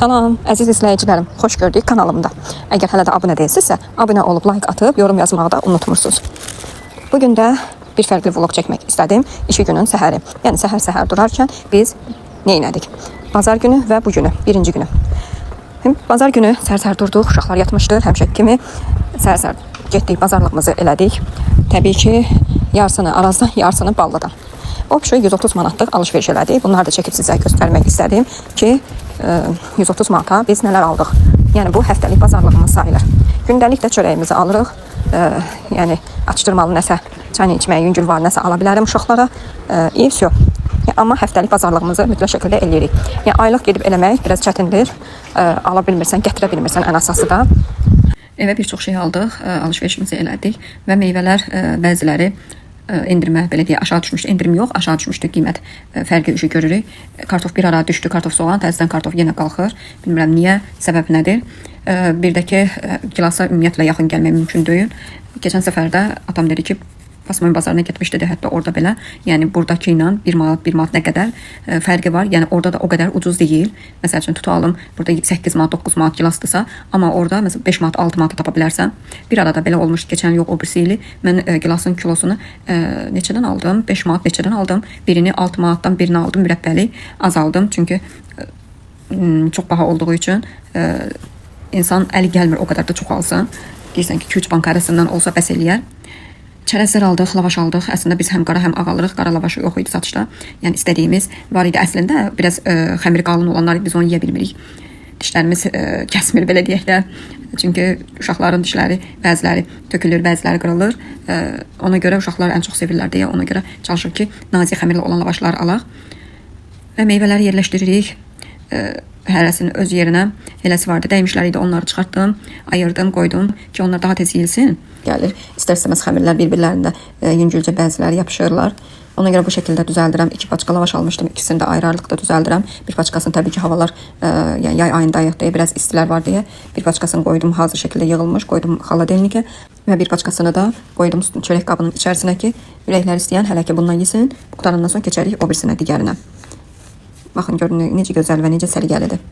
Salam, əziz izləyicilərim, xoş gördük kanalımda. Əgər hələ də abunə deyilsinizsə, abunə olub, like atıb, yorum yazmağı da unutmursunuz. Bugün də bir fərqli vlog çəkmək istədim. İşi günün səhəri. Yəni səhər durarkən biz nə etdik? Bazar günü və bu günü, birinci günü. Bazar günü səhər durduq, uşaqlar yatmışdı, həmişə kimi səhər getdik, bazarlığımızı elədik. Təbii ki, yarısını Arazdan, yarısını Ballıdan. O 130 manatlıq alış-veriş elədik. Bunları da çəkib sizə göstərmək istədim ki, 130 manata biz nələr aldıq. Yəni bu həftəlik bazarlığımız sayılır. Gündəlik də çörəyimizi alırıq. Yəni açdırmalı nəsə, çayını içməyə yüngül var, nəsə ala bilərəm uşaqlara. Vəsə. Amma həftəlik bazarlığımızı mütləq şəkildə eləyirik. Yəni aylıq gedib eləmək biraz çətindir. Ala bilmirsən, gətirə bilmirsən ən əsası da. Evə bir çox şey aldıq, alış-verişimizi elədik və meyvələr bəziləri endirmə, belə deyə aşağı düşmüşdü. Endirim yox, aşağı düşmüşdü. Qiymət fərqi üçü görürük. Kartof bir ara düşdü, kartof soğan, təzədən kartof yenə qalxır. Bilmirəm niyə, səbəb nədir? Bir də ki, gilasa ümumiyyətlə yaxın gəlmək mümkün deyil. Keçən səfərdə atam dedi ki, Pasmoy bazarına getmişdi də, hətta orada belə, yəni buradakı ilə 1 manat nə qədər fərqi var. Yəni orada da o qədər ucuz deyil. Məsəl üçün tutalım, burada 8 manat, 9 manat gilasdırsa, amma orada məsələn 5 manat, 6 manata tapa bilərsən. Bir arada belə olmuşdu, keçən yox, o birisi ili mən gilasın kilosunu neçədən aldım? 5 manat neçədən aldım? Birini 6 manatdan birini aldım, mürəbbəli azaldım. Çünki çox baha olduğu üçün insan əli gəlmir o qədər də çox alsın. Deyirsən ki, 2-3 bank arasından olsa bəs eləyər. Çərəzlər aldıq, lavaş aldıq. Əslində biz həm qara, həm ağ alırıq. Qara lavaşı yox idi satışda. Yəni istədiyimiz var idi. Əslində biraz xəmiri qalın olanlar biz onu yeyə bilmirik. Dişlərimiz kəsmir, belə deyək də. Çünki uşaqların dişləri bəziləri tökülür, bəziləri qırılır. Ona görə uşaqlar ən çox sevirlər deyə ona görə çalışır ki, nazik xəmirli olan lavaşlar alaq. Və meyvələri yerləşdiririk. Hərəsinin öz yerinə eləsi vardı. Dəymişlər idi, onları çıxartdım, ayırdım, qoydum ki, onlar daha tez yeyilsin. Gəlir. İstər-istəməz xəmirlər bir-birlərində yüngülcə bəziləri yapışırlar. Ona görə bu şəkildə düzəldirəm. 2 paçka lavaş almışdım. İkisini də ayrı-ayrılıqda düzəldirəm. Bir paçkasını təbii ki, havalar yəni yay ayındayıq deyə, biraz istilər var deyə bir paçkasını qoydum, hazır şəkildə yığılmış, qoydum xaladelnikə və bir paçkasını da qoydum çörək qabının içərisinə ki, ürəklər istəyən hələ ki bundan yesin. Bu qutarandan sonra keçərik o birisinə, digərinə. Baxın görün necə gözəl və necə səliqəlidir.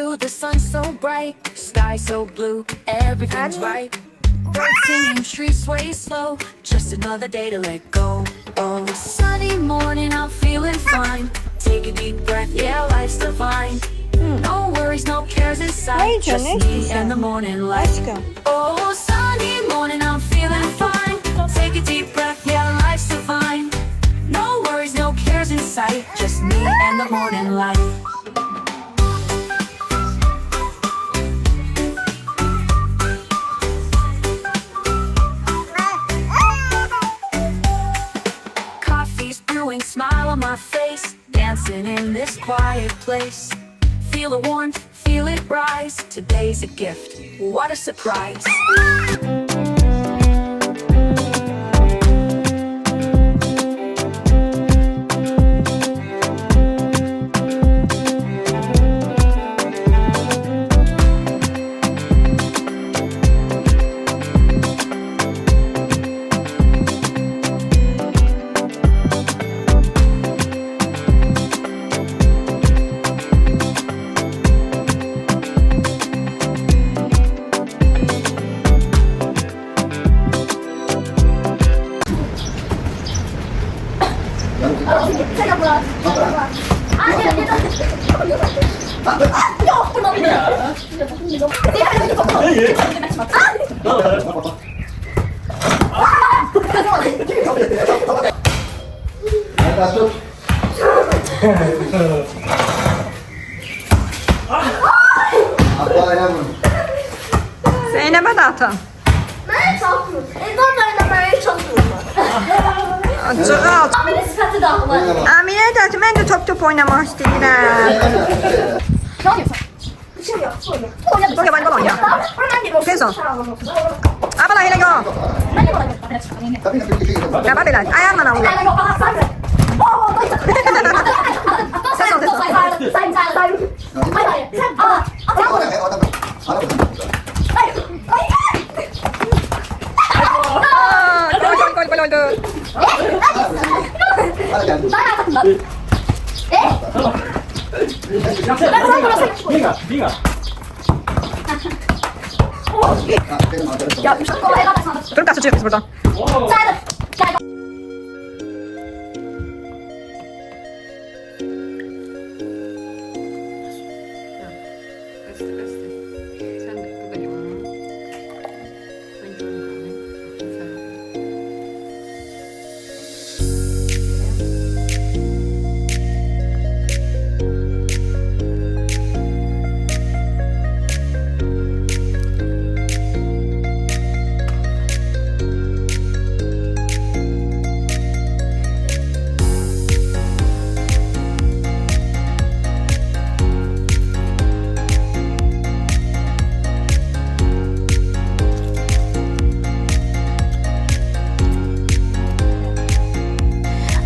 you, the sun's so bright, sky so blue, everything's right. Birds singing, streets sway slow, just another day to let go. Oh, sunny morning, I'm feeling fine. Take a deep breath, yeah, life's divine. No worries, no cares inside, just me and the morning light. Oh, sunny morning, I'm feeling fine. Take a deep breath, yeah, life's divine. No worries, no cares in sight, just me and the morning light. Coffee's brewing, smile on my face, dancing in this quiet place. Feel the warmth, feel it rise, today's a gift, what a surprise. Zeynep'e de atın. Ben çalmıyorum. Onlarla böyle çalmıyorum. Acığı Abinin sıfatı da var. Amine de ben de top oynamak istedim. Ne yapıyorsun? Bir şey yok. Oyna. Oyna, ben de oyna. Tez ol. Abla hele go. Ben de oyna. Ya bak biraz ayağımla avuyor. Ben de yok. Bana sarı. Ses ol, ses ol. Sayın. Hayır. Sen. Aa. Gol oldu. Dur kaçacağız biz buradan.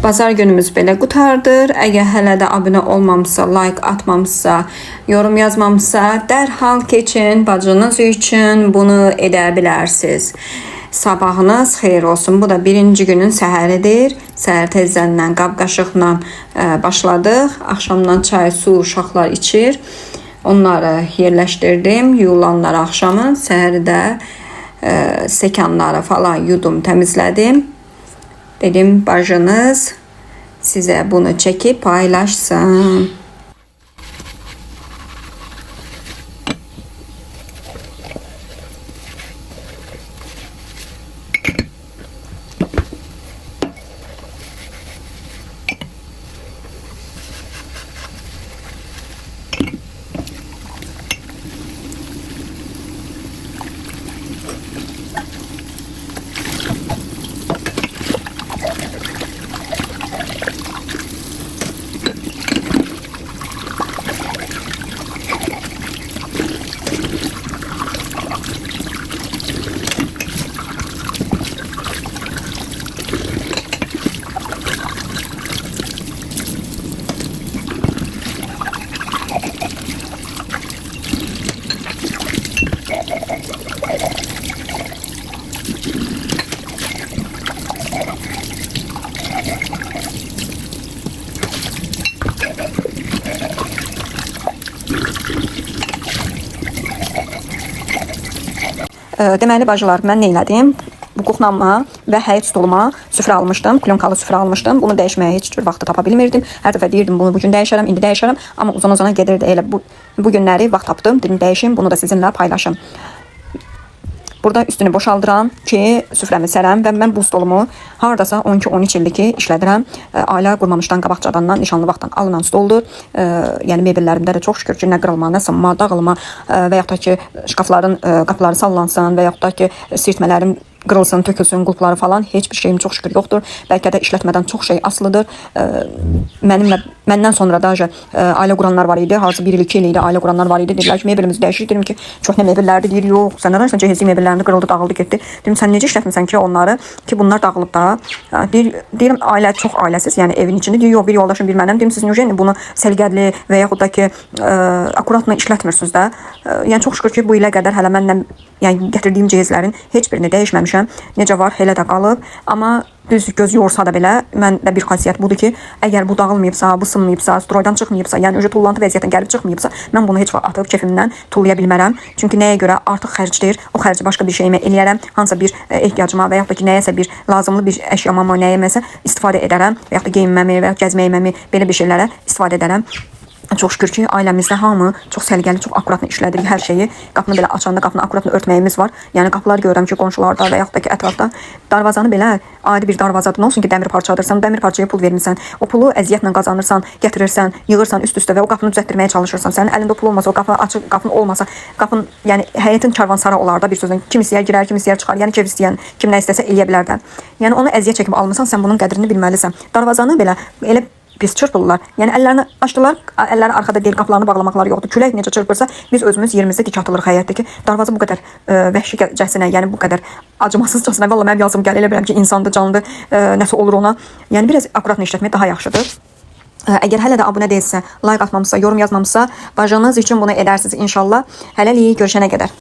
Bazar günümüz belə qutardır. Əgər hələ də abunə olmamısa, like atmamısa, yorum yazmamısa, dərhal keçin. Bacınız üçün bunu edə bilərsiniz. Sabahınız xeyir olsun. Bu da birinci günün səhəridir. Səhər tezdən qab-qaşıqla başladıq. Axşamdan çay, su uşaqlar içir. Onları yerləşdirdim. Yulanları axşamın, səhəri də stəkanları falan yudum, təmizlədim. Dedim bacınız size bunu çekip paylaşsın. Deməli bacılar, mən nə elədim? Bu kuxnamma və həyət stoluma süfrə almışdım, plyonkalı süfrə almışdım. Bunu dəyişməyə heç cür vaxtı tapa bilmirdim. Hər dəfə deyirdim bunu bugün dəyişərəm, indi dəyişərəm, amma uzana gedirdi. Elə bu günləri vaxt tapdım, dedim dəyişim, bunu da sizinlə paylaşım. Burada üstünü boşaldıram ki, süfrəmi sərəm və mən bu stolumu hardasa 12-13 ildir ki işlədirəm. Ailə qurmamışdan qabaqcadandan nişanlı vaxtdan alınan stoldur. Yəni mebellərimdə də çox şükür ki, nə qırılma, nə sınma, dağılma və yaxud da ki, şkafların qapıları sallansın və yaxud da ki, sirtmələrim qırılsın, tökülsün, qulpları falan heç bir şeyim çox şükür yoxdur. Bəlkə də işlətmədən çox şey asılıdır. Məndən sonra da ailə quranlar var idi. Hazır 1 il 2 il idi ailə quranlar var idi. Dedilər ki, mebelimizi dəyişik. Dedim ki, köhnə mebellərdir. Deyir, yox, sən nədən cəhizli mebellərində qırıldı, dağıldı, getdi. Dedim, sən necə işlətmisən ki onları ki bunlar dağılıb da. Deyirəm, ailə çox ailəsiz, yəni evin içində. Deyir, yox, bir yoldaşım bir mənim. Dedim, siz necə bunu səlqədli və yaxud da ki, akuratla işlətmirsiniz də. Yəni çox şükür ki, bu ilə qədər hələ mənlə yəni gətirdiyim cihazların heç birini dəyişməmişəm. Necə var, elə də qalıb. Amma düz göz yorsa da belə, məndə bir xasiyyət budur ki, əgər bu dağılmayıbsa, bu sınmayıbsa, stroydan çıxmayıbsa, yəni öncə tullantı vəziyyətdən gəlib çıxmayıbsa, mən bunu heç vaxt atıb kefimdən tullaya bilmərəm. Çünki nəyə görə artıq xərcdir, o xərci başqa bir şeyimə eləyərəm, hansısa bir ehtiyacıma və yaxud da ki, nəyəsə bir lazımlı bir əşyama, nəyəməsə istifadə edərəm və yaxud da geyinməmi və yaxud gəzməyimi belə bir şeylərə istifadə edərəm. Çox şükür ki, ailəmizdə hamı çox səliqəli, çox akuratlı işlədirik hər şeyi. Qapını belə açanda qapını akuratlı örtməyimiz var. Yəni qapılar görürəm ki, qonşularda və yaxud da ki, ətrafda darvazanı belə adi bir darvazadır. Nə olsun ki, dəmir parçadır. Sən dəmir parçaya pul vermirsən. O pulu əziyyətlə qazanırsan, gətirirsən, yığırsan üst-üstə və o qapını düzəltdirməyə çalışırsan. Sənin əlində o pul olmasa, o qapı açıq, qapın olmasa, qapın yəni həyətin karvansara olar da bir sözlə. Kim istəyər girər, kim istəyər çıxar. Yəni kef istəyən, kim nə istəsə eləyə bilər də. Yəni onu əziyyət çəkib almısan, sən bunun qədrini bilməlisən. Darvazanı belə elə biz çırpırlar. Yəni əllərini açdılar, əlləri arxada deyil, qapılarını bağlamaqları yoxdur. Külək necə çırpırsa, biz özümüz yerimizdə dik atılırıq həyətdə ki, darvaza bu qədər vəhşicəsinə, yəni bu qədər acımasızcasına, vallahi mənim yazım gəlir, elə bilirəm ki, insandır, canlıdır, nəsə olur ona. Yəni biraz akuratla işlətmək daha yaxşıdır. Əgər hələ də abunə deyilsə, like atmamısa, yorum yazmamısa, bacınız üçün bunu edərsiniz inşallah. Hələlik görüşənə qədər.